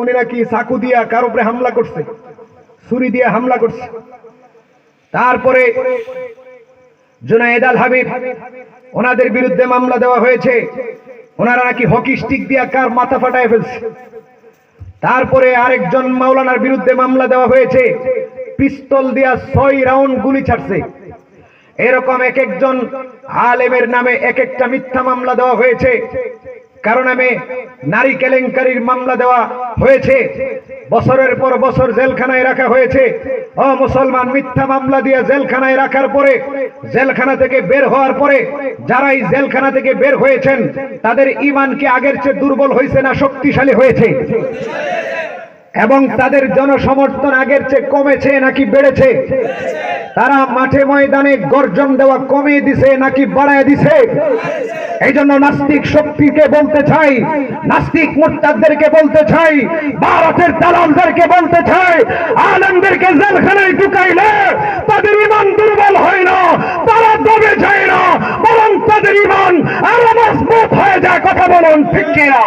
উনি নাকি চাকু দিয়া কার উপরে হামলা করছে, ছুরি দিয়ে হামলা করছে। তারপরে জুনায়েদ আল হাবিব ওনাদের বিরুদ্ধে মামলা দেওয়া হয়েছে, ওনারা নাকি হকি স্টিক দিয়ে কার মাথা ফাটায় ফেলছে। তারপরে আরেকজন মাওলানার বিরুদ্ধে মামলা দেওয়া হয়েছে, পিস্তল দিয়া 6 রাউন্ড গুলি ছাড়ছে। এরকম এক একজন আলেমের নামে এক একটা মিথ্যা মামলা দেওয়া হয়েছে। কারণ নামে নারী কেলেঙ্কারির মামলা দেওয়া হয়েছে, বছরের পর বছর জেলখানায় রাখা হয়েছে। ও মুসলমান, মিথ্যা মামলা দিয়ে জেলখানায় রাখার পরে, জেলখানা থেকে বের হওয়ার পরে যারাই জেলখানা থেকে বের হয়েছেন তাদের ঈমান কি আগের চেয়ে দুর্বল হয়েছে না শক্তিশালী হয়েছে? এবং তাদের জনসমর্থন আগের চেয়ে কমেছে নাকি বেড়েছে? তারা মাঠে ময়দানে গর্জন দেওয়া কমিয়ে দিছে নাকি বাড়ায় দিছে? এই জন্য নাস্তিক শক্তিকে বলতে চাই, নাস্তিক মুরতাদদেরকে বলতে চাই, ভারতের দালালদেরকে বলতে চাই, আলেমদেরকে জেলখানায় ঢুকাইলে তাদের ঈমান দুর্বল হয় না, তারা দবে যায় না, বরং তাদের ঈমান আরো মজবুত হয়ে যায়। কথা বলুন ঠিক কিনা?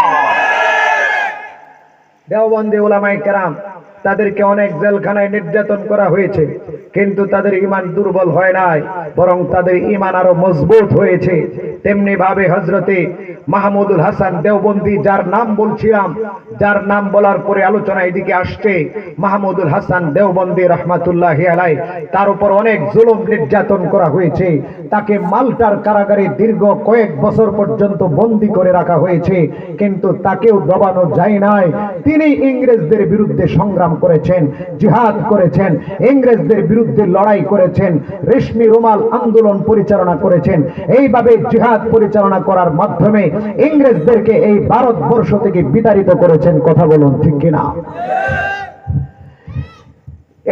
দেওবন্দি উলামায়ে কেরাম তাদেরকে অনেক জেলখানায় নির্যাতন করা হয়েছে, কিন্তু তাদের ঈমান দুর্বল হয় নাই, বরং তাদের ঈমান আরো মজবুত হয়েছে। তেমনি ভাবে হযরতে মাহমুদুল হাসান দেওবন্দি, যার নাম বলছিলাম, যার নাম বলার পরে আলোচনা এদিকে আসছে, মাহমুদুল হাসান দেওবন্দি রাহমাতুল্লাহি আলাইহি, তার উপর অনেক জুলুম নির্যাতন করা হয়েছে। তাকে মাল্টার কারাগারে দীর্ঘ কয়েক বছর পর্যন্ত বন্দী করে রাখা হয়েছে, কিন্তু তাকেও দবানো যায় নাই। তিনি ইংরেজদের বিরুদ্ধে সংগ্রাম করেছেন, জিহাদ করেছেন, ইংরেজদের বিরুদ্ধে লড়াই করেছেন, রেশমি রুমাল আন্দোলন পরিচালনা করেছেন। এইভাবে জিহাদ পরিচালনা করার মাধ্যমে ইংরেজদেরকে এই ভারতবর্ষ থেকে বিতাড়িত করেছেন। কথা বলুন ঠিক কিনা?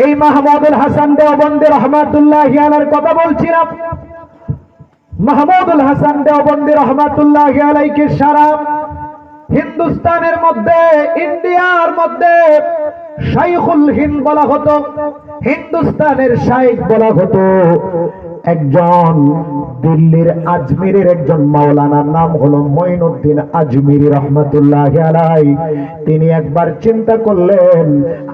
এই মাহমুদুল হাসান দেওবন্দি রাহমাতুল্লাহি আলাইহির কথা বলছিলাম। মাহমুদুল হাসান দেওবন্দি রাহমাতুল্লাহি আলাইহিকে সারা হিন্দুস্তানের মধ্যে, ইন্ডিয়ার মধ্যে শাইখুল হিন্দ বলা হতো, হিন্দুস্তানের শাইখ বলা হতো। একজন দিল্লির আজমিরের একজন মাওলানার নাম হলো মঈনুদ্দিন আজমিরি রাহমাতুল্লাহি আলাইহি। তিনি একবার চিন্তা করলেন,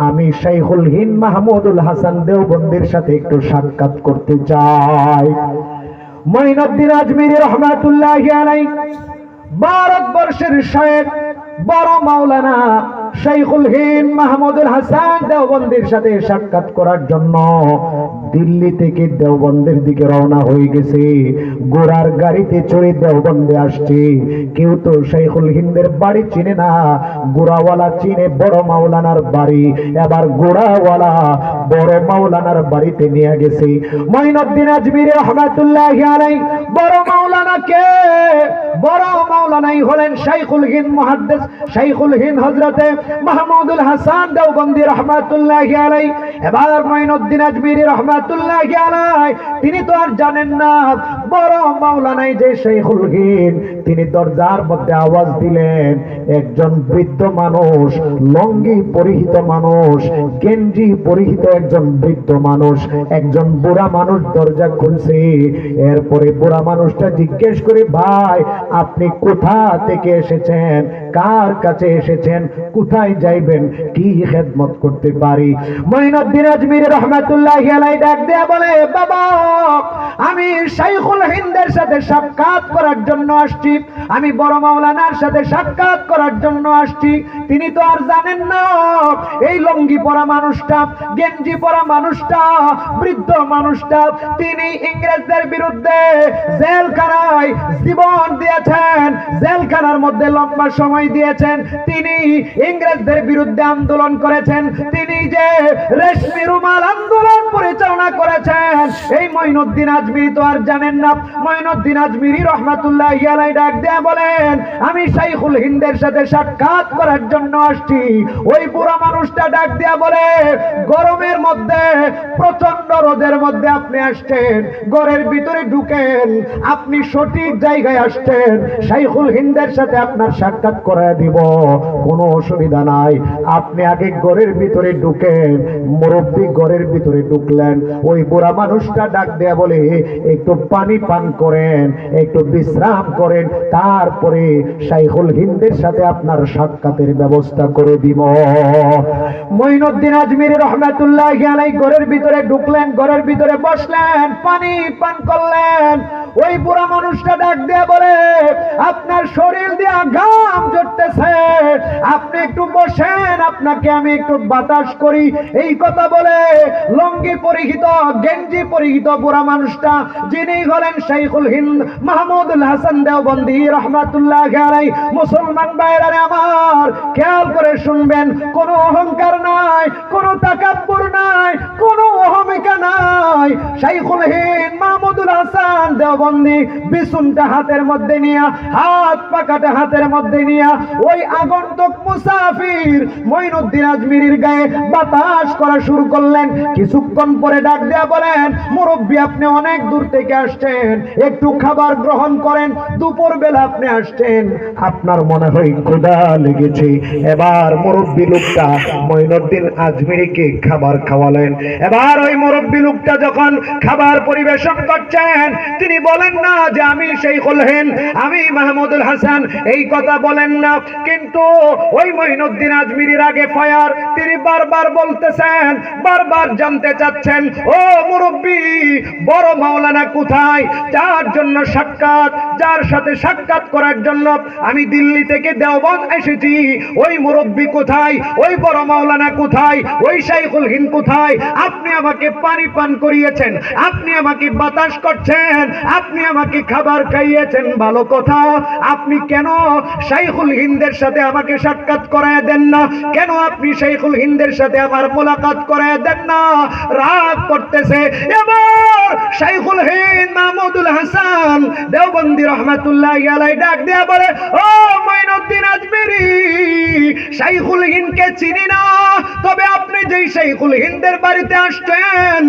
আমি শাইখুল হিন্দ মাহমুদুল হাসান দেওবন্দির সাথে একটু সাক্ষাৎ করতে চাই। মঈনুদ্দিন আজমিরি রাহমাতুল্লাহি আলাইহি ভারতবর্ষের শাইখ, বড় মাওলানা শাইখুল হিন্দ মাহমুদুল হাসান দেওবন্দির সাথে সাক্ষাৎ করার জন্য দিল্লি থেকে দেওবন্দের দিকে রওনা হয়ে গেছে। ঘোড়ার গাড়িতে চড়ে দেওবন্দে আসছে। কেউ তো শাইখুল হিন্দের বাড়ি চিনে না, ঘোড়াওয়ালা চিনে বড় মাওলানার বাড়ি। এবার ঘোড়াওয়ালা বড় মাওলানার বাড়িতে নিয়ে গেছে। মঈনুদ্দিন আজমিরি রাহমাতুল্লাহি আলাইহি বড় মাওলানাকে, বড় মাওলানাই হলেন শাইখুল হিন্দ মুহাদ্দিস শাইখুল হিন্দ হযরতে মাহমুদুল হাসান দেওবন্দি রাহমাতুল্লাহি আলাইহি। এবার মঈনুদ্দিন আজমিরি রাহমাতুল্লাহি আলাইহি তিনি তো আর জানেন না বড় মাওলানাই যে শাইখুল হিন্দ। তিনি দরজার মধ্যে আওয়াজ দিলেন, একজন বৃদ্ধ মানুষ, লঙ্গি পরিহিত মানুষ, গেঞ্জি পরিহিত একজন বৃদ্ধ মানুষ, একজন বুড়া মানুষ দরজা খুলছে। এরপরে বুড়া মানুষটা জিজ্ঞেস করে, ভাই আপনি কোথা থেকে এসেছেন, কার কাছে এসেছেন, কোথায় যাইবেন, কি খেদমত করতে পারি? মঈনুদ্দিন আজমিরি রাহমাতুল্লাহি আলাইহি ডাক দেয়া বলে, বাবা আমি শাইখুল হিন্দের সাথে সাক্ষাৎ করার জন্য আসছি, আমি বড় মাওলানার সাথে সাক্ষাৎ করার জন্য আসছি। তিনি তো আর জানেন না এই লঙ্গি পরা মানুষটা, গেঞ্জি পরা মানুষটা, বৃদ্ধ মানুষটা, তিনি ইংরেজদের বিরুদ্ধে জেলখানায় জীবন দিয়েছেন, জেলখানার মধ্যে লম্বা সময় দিয়েছেন। তিনি ইংরেজদের বিরুদ্ধে আন্দোলন করেছেন, তিনি যে রেশমি রুমাল আন্দোলন পরিচালনা করেছেন, এই মঈনুদ্দিন আজমিরি তো আর জানেন না। মঈনুদ্দিন আজমিরি রাহমাতুল্লাহি আলাইহি ডাক দেয়া বলেন, আমি শাইখুল হিন্দের সাথে সাক্ষাৎ করার জন্য আসছি। ওই বুড়া মানুষটা ডাক দেয়া বলে, গরমের মধ্যে, প্রচন্ড রোদের মধ্যে আপনি আসছেন, ঘরের ভিতরে ঢুকেন, আপনি সঠিক জায়গায় আসছেন। শাইখুল হিন্দের সাথে আপনার সাক্ষাৎ করে দিব, কোনো অসুবিধা নাই। আপনি আগে ঘরের ভিতরে ঢুকেন। মুরব্বী ঘরের ভিতরে ঢুকলেন, ওই বুড়া মানুষটা ডাক দেয়া বলে, একটু পানি পান করেন, একটু বিশ্রাম করেন, তারপরে শাইখুল হিন্দের সাথে আপনার সাক্ষাতের ব্যবস্থা করে দিব। মঈনুদ্দিন আজমিরি রহমাতুল্লাহি আলাইহি ঘরের ভিতরে ঢুকলেন, ঘরের ভিতরে বসলেন, পানি পান করলেন। ওই বুড়া মানুষটা ডাক দিয়ে বলে, আপনার শরীর দিয়ে ঘাম ঝরতেছে, আপনি একটু বসেন, আপনাকে আমি একটু বাতাস করি। এই কথা বলে লঙ্গি পরিহিত, গেঞ্জি পরিহিত বুড়া মানুষটা, যিনি হলেন শাইখুল হিন্দ মাহমুদুল হাসান দেওবন্দি রহমাতুল্লাহি আলাইহি। মুসলমান ভাইরা আমার, খেয়াল করে শুনবেন, কোনো অহংকার নাই, কোনো তাকাব্বুর নাই, কোনো অহমিকা নাই। শাইখুল হিন্দ মাহমুদুল হাসান দেওবন্দি বিছুনটা হাতের মধ্যে নিয়া, হাত পাকাটা হাতের মধ্যে নিয়া, ওই আগন্তুক মুসাফির মঈনুদ্দিন আজমিরির গায়ে বাতাস করা শুরু করলেন। কিছুক্ষণ পরে ডাক দেয়া বলেন, মুরব্বী আপনি অনেক দূর থেকে আসছেন, একটু খাবার গ্রহণ করেন। দুপুর বেলা আপনি আসছেন, আপনার মনে হয় ক্ষুধা লেগেছে। এবার মুরব্বী লোকটা মঈনুদ্দিন আজমিরিকে খাবার খাওয়ালেন। এবার ওই মুরব্বী লোকটা যখন খাবার পরিবেশন করছেন, তিনি বলেন না যে আমি শাইখুল হিন্দ, আমি মাহমুদুল হাসান, এই কথা বলেন না। কিন্তু ওই মঈনুদ্দিন আজমিরির আগে ফায়ার, তিনি বারবার বলতেছেন, বারবার জানতে চাচ্ছেন, ও মুরব্বী, বড় মাওলানা কোথায়, যার জন্য সাক্ষাৎ, যার সাথে সাক্ষাৎ করার জন্য আমি দিল্লি থেকে দেওবন্দ এসেছি, ওই মুরব্বী কোথায়, ওই বড় মাওলানা কোথায়, ওই শাইখুল হিন্দ কোথায়? আপনি আমাকে পানি পান করিয়েছেন, আপনি আমাকে বাতাস করছেন, আপনি আমাকে খাবার খাইয়েছেন, ভালো কথা। আপনি কেন শাইখুল হিন্দের সাথে আমাকে সাক্ষাৎ করায় দেন না? কেন আপনি শাইখুল হিন্দের সাথে আমার মোলাকাত করায় দেন না? রাগ করতেছে। এবার শাইখুল হিন্দ মাহমুদুল হাসান দেওবন্দি রহমাতুল্লাহি আলাইহি ডাক দেয়া বলে, ও মঈনুদ্দিন আজমিরি, শাইখুল হিন্দকে চিনি না, তবে আপনি যেই শাইখুল হিন্দের বাড়িতে আসছেন,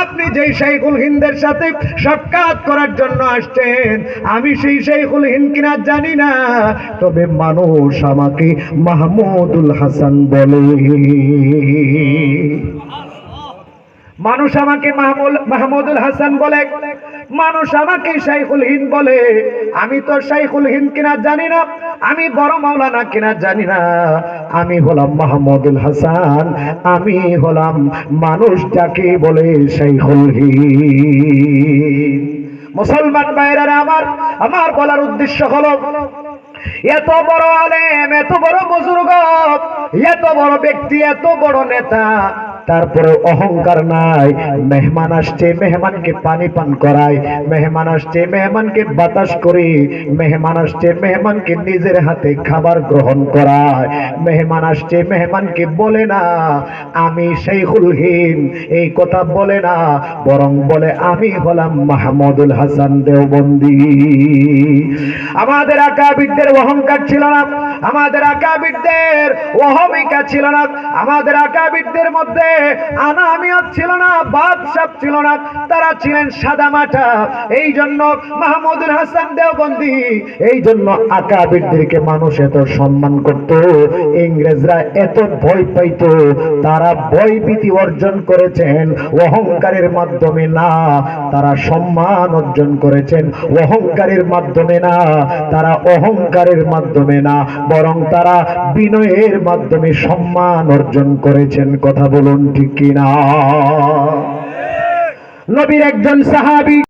আপনি যেই শাইখুল হিন্দের সাথে সাক্ষাৎ করার জন্য আসছেন, আমি সেই শাইখুল হিন্দ কিনা জানি না, তবে মানুষ আমাকে মাহমুদুল হাসান বলে, মানুষ আমাকে মাহমুদুল হাসান বলে, মানুষ আমাকে শাইখুল হিন্দ বলে। আমি তো শাইখুল হিন্দ কিনা জানি না, আমি বড় মাওলানা কিনা জানি না, আমি হলাম মাহমুদুল হাসান, আমি হলাম মানুষ যাকে বলে শাইখুল হিন্দ। মুসলমান ভাইরা আমার বলার উদ্দেশ্য হলো, এত বড় আলেম, এত বড় বুজুর্গ, এত বড় ব্যক্তি, এত বড় নেতা, তারপরে অহংকার নাই। মেহমান আসছে, মেহমানকে পানি পান করায়, মেহমান আসছে, মেহমানকে বাতাস করে, মেহমান আসছে, মেহমানকে নিজের হাতে খাবার গ্রহণ করায়, মেহমান আসছে, মেহমানকে বলে না আমি শাইখুল হিন্দ, এই কথা বলে না, বরং বলে আমি হলাম মাহমুদুল হাসান দেওবন্দি। আমাদের আকাবিরদের অহংকার ছিল না, আমাদের আকাবিরদের অহমিকা ছিল না, আমাদের আকাবিরদের মধ্যে আনামিয়ত ছিল না, বাদশাহ ছিল না, তারা ছিলেন সাদা মাটা। এই জন্য মাহমুদুল হাসান দেওবন্দি, এই জন্য আকাবিরদেরকে মানুষ এত সম্মান করত, ইংরেজরা এত ভয় পাইত। তারা ভয়ভীতি অর্জন করেছেন অহংকারের মাধ্যমে না, তারা সম্মান অর্জন করেছেন অহংকারের মাধ্যমে না, তারা অহংকারের মাধ্যমে না, বরং তারা বিনয়ের মাধ্যমে সম্মান অর্জন করেছেন। কথা বলুন ঠিক কিনা? নবীর একজন সাহাবী